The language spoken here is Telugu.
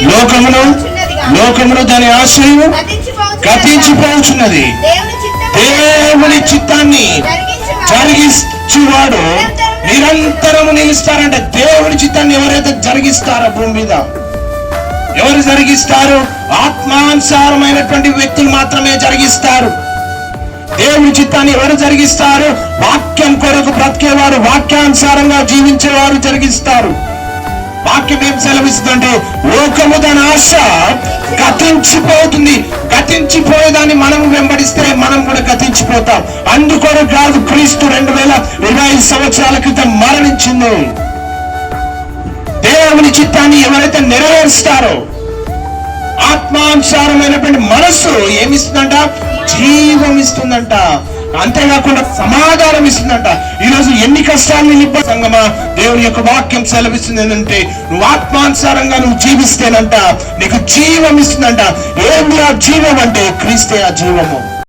లోకమును దాని ఆశయము గతించిపోచున్నది. దేవుని చిత్తాన్ని జరిగించువాడు నిరంతరము నిలుస్తారంటే, దేవుని చిత్తాన్ని ఎవరైతే జరిగిస్తారో భూమి మీద, ఎవరు జరిగిస్తారు? ఆత్మానుసారమైనటువంటి వ్యక్తులు మాత్రమే జరిగిస్తారు. దేవుని చిత్తాన్ని ఎవరు జరిగిస్తారు? వాక్యం కొరకు బ్రతికేవారు, వాక్యానుసారంగా జీవించేవారు జరిగిస్తారు. వాక్యం ఏం సెలవిస్తుందంటే, లోకము దాని ఆశ గతించిపోతుంది. గతించిపోయేదాన్ని మనం వెంబడిస్తే మనం కూడా గతించిపోతాం. అందుకొరకు కాదు క్రీస్తు 2025 సంవత్సరాల క్రితం మరణించింది. దేవుని చిత్తాన్ని ఎవరైతే నెరవేరుస్తారో, ఆత్మానుసారమైనటువంటి మనస్సు ఏమిస్తుందంట? జీవం ఇస్తుందంట. అంతేకాకుండా సమాధానం ఇస్తుందంట. ఈరోజు ఎన్ని కష్టాలు నింప సంగమా, దేవుని యొక్క వాక్యం సెలవిస్తుంది ఏంటంటే, నువ్వు ఆత్మానుసారంగా నువ్వు జీవిస్తేనంట నీకు జీవం ఇస్తుందంట. ఏంటి ఆ జీవం అంటే? క్రీస్తే ఆ జీవము.